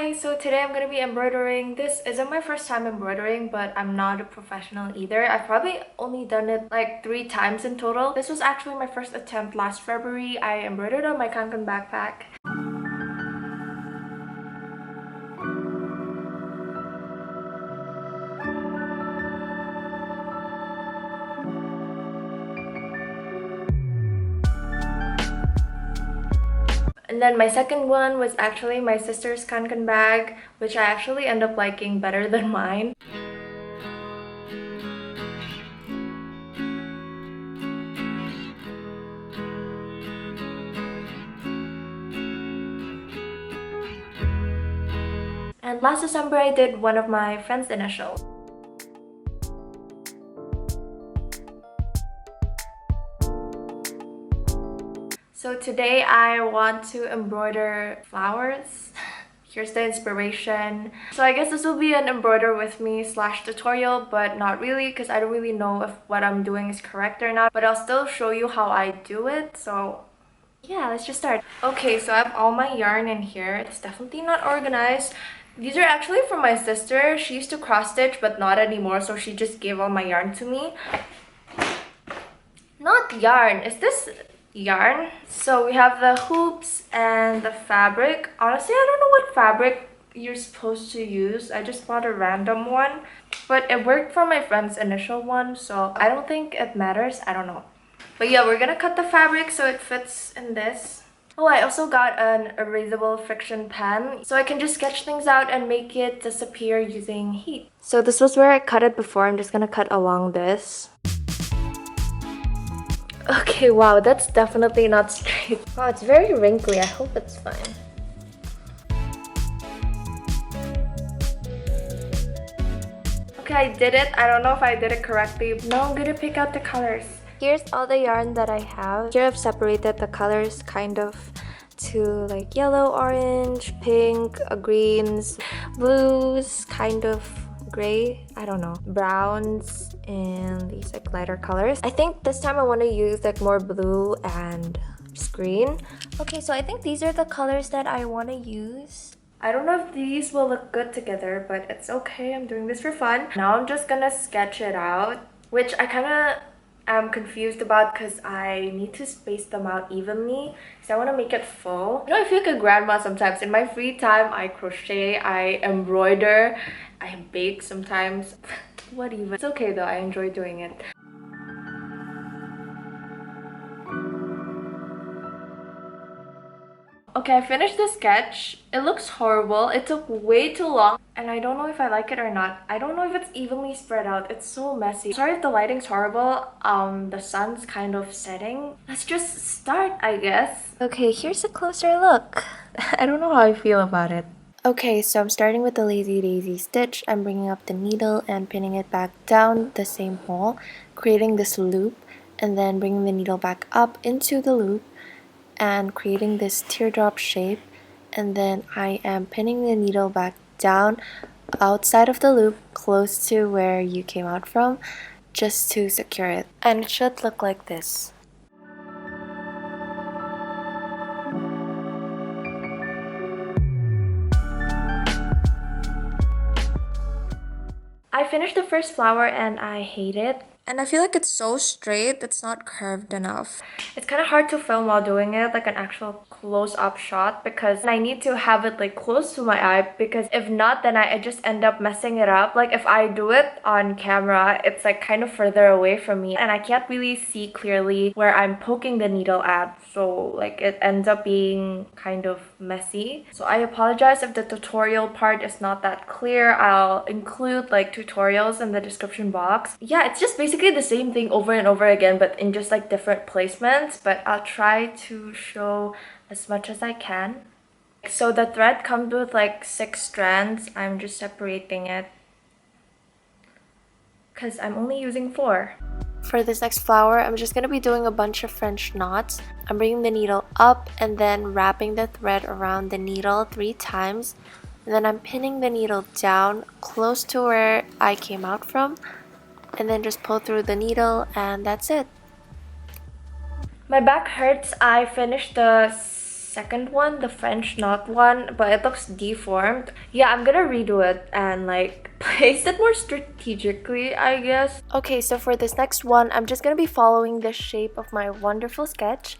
Hi, so today I'm going to be embroidering. This isn't my first time embroidering, but I'm not a professional either. I've probably only done it like 3 times in total. This was actually my first attempt last February. I embroidered on my Kanken backpack. And then my second one was actually my sister's Kanken bag, which I actually end up liking better than mine. And last December I did one of my friend's initials. So today I want to embroider flowers. Here's the inspiration. So I guess this will be an embroider with me / tutorial, but not really because I don't really know if what I'm doing is correct or not. But I'll still show you how I do it. So yeah, let's just start. Okay, so I have all my yarn in here. It's definitely not organized. These are actually from my sister. She used to cross stitch but not anymore, so she just gave all my yarn to me. Not yarn. Is this yarn? So we have the hoops and the fabric. Honestly, I don't know what fabric you're supposed to use. I just bought a random one, but it worked for my friend's initial one, so I don't think it matters. I don't know. But yeah, we're gonna cut the fabric so it fits in this. Oh, I also got an erasable friction pen, so I can just sketch things out and make it disappear using heat. So this was where I cut it before. I'm just gonna cut along this. Okay, wow, that's definitely not straight. Wow, it's very wrinkly. I hope it's fine. Okay, I did it. I don't know if I did it correctly. Now I'm gonna pick out the colors. Here's all the yarn that I have. Here I've separated the colors kind of to like yellow, orange, pink, greens, blues, kind of gray, I don't know, browns, and these like lighter colors. I think this time I want to use like more blue and green. Okay, so I think these are the colors that I want to use. I don't know if these will look good together, but it's okay. I'm doing this for fun. Now I'm just gonna sketch it out, which I kind of am confused about because I need to space them out evenly. So I want to make it full. You know, I feel like a grandma sometimes. In my free time, I crochet, I embroider, I bake sometimes. What even? It's okay though, I enjoy doing it. Okay, I finished the sketch. It looks horrible. It took way too long and I don't know if I like it or not. I don't know if it's evenly spread out. It's so messy. Sorry if the lighting's horrible. The sun's kind of setting. Let's just start, I guess. Okay, here's a closer look. I don't know how I feel about it. Okay, so I'm starting with the lazy daisy stitch. I'm bringing up the needle and pinning it back down the same hole, creating this loop, and then bringing the needle back up into the loop and creating this teardrop shape, and then I am pinning the needle back down outside of the loop close to where you came out from just to secure it, and it should look like this. I finished the first flower and I hate it. And I feel like it's so straight, it's not curved enough. It's kind of hard to film while doing it, like an actual close-up shot, because I need to have it like close to my eye, because if not, then I just end up messing it up. Like if I do it on camera, it's like kind of further away from me and I can't really see clearly where I'm poking the needle at. So like it ends up being kind of messy. So I apologize if the tutorial part is not that clear. I'll include like tutorials in the description box. Yeah, it's just basically the same thing over and over again, but in just like different placements, but I'll try to show as much as I can. So the thread comes with like 6 strands. I'm just separating it because I'm only using 4. For this next flower, I'm just going to be doing a bunch of French knots. I'm bringing the needle up and then wrapping the thread around the needle 3 times, and then I'm pinning the needle down close to where I came out from, and then just pull through the needle, and that's it. My back hurts. I finished the second one, the French knot one, but it looks deformed. Yeah, I'm gonna redo it and like place it more strategically, I guess. Okay, so for this next one, I'm just gonna be following the shape of my wonderful sketch.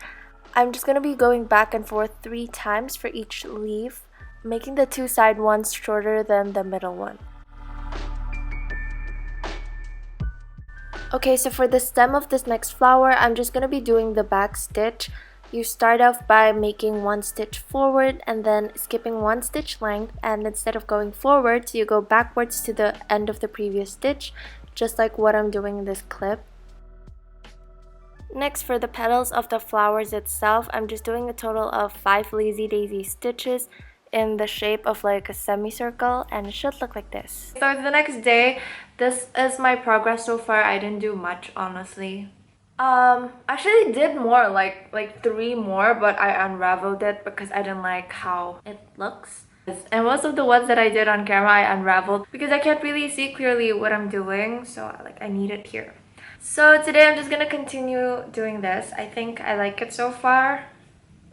I'm just gonna be going back and forth 3 times for each leaf, making the 2 side ones shorter than the middle one. Okay, so for the stem of this next flower, I'm just gonna be doing the back stitch. You start off by making 1 stitch forward and then skipping 1 stitch length, and instead of going forwards, you go backwards to the end of the previous stitch, just like what I'm doing in this clip. Next, for the petals of the flowers itself, I'm just doing a total of 5 lazy daisy stitches in the shape of like a semicircle, and it should look like this. So the next day, this is my progress so far. I didn't do much, honestly. Actually did more, like 3 more, but I unraveled it because I didn't like how it looks. And most of the ones that I did on camera, I unraveled because I can't really see clearly what I'm doing, so like I need it here. So today I'm just gonna continue doing this. I think I like it so far.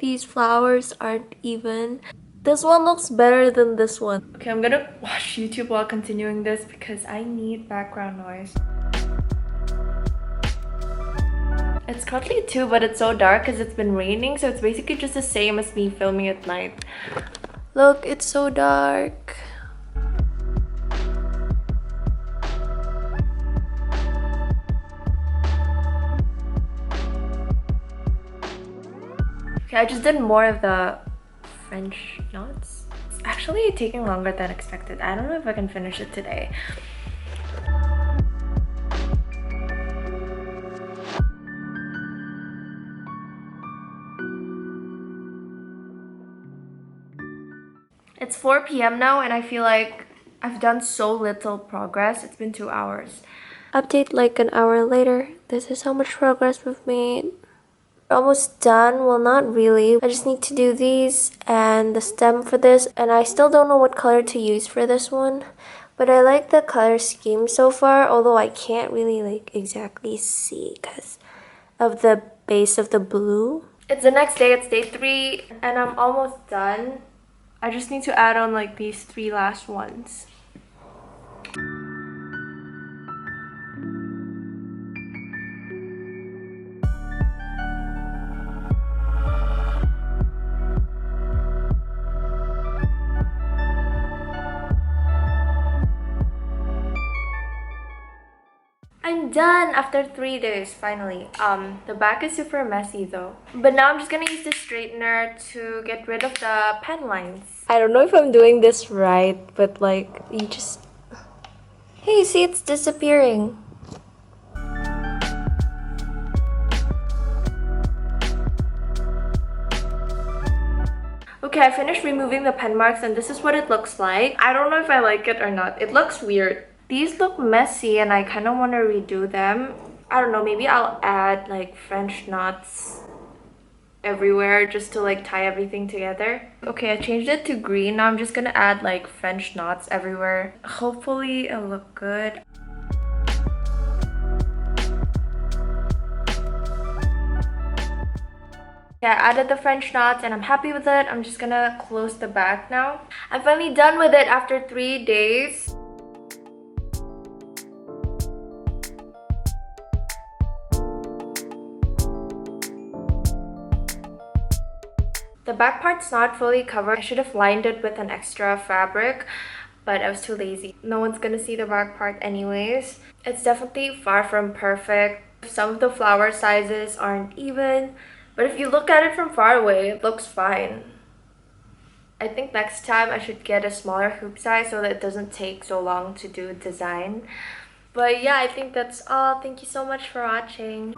These flowers aren't even. This one looks better than this one. Okay, I'm gonna watch YouTube while continuing this because I need background noise. It's currently 2, but it's so dark because it's been raining, so it's basically just the same as me filming at night. Look, it's so dark. Okay, I just did more of the French knots. It's actually taking longer than expected. I don't know if I can finish it today. It's 4 p.m. now and I feel like I've done so little progress. It's been 2 hours. Update like an hour later. This is how much progress we've made. Almost done. Well, not really. I just need to do these and the stem for this, and I still don't know what color to use for this one, but I like the color scheme so far, although I can't really like exactly see because of the base of the blue. It's the next day. It's day 3 and I'm almost done. I just need to add on like these 3 last ones. I'm done after 3 days, finally. The back is super messy though. But now I'm just gonna use the straightener to get rid of the pen lines. I don't know if I'm doing this right, but like, you just... Hey, see, it's disappearing. Okay, I finished removing the pen marks and this is what it looks like. I don't know if I like it or not. It looks weird. These look messy and I kind of want to redo them. I don't know, maybe I'll add like French knots everywhere just to like tie everything together. Okay, I changed it to green. Now I'm just gonna add like French knots everywhere. Hopefully it'll look good. Yeah, I added the French knots and I'm happy with it. I'm just gonna close the back now. I'm finally done with it after 3 days. The back part's not fully covered. I should have lined it with an extra fabric, but I was too lazy. No one's gonna see the back part anyways. It's definitely far from perfect. Some of the flower sizes aren't even, but if you look at it from far away, it looks fine. I think next time I should get a smaller hoop size so that it doesn't take so long to do design. But yeah, I think that's all. Thank you so much for watching.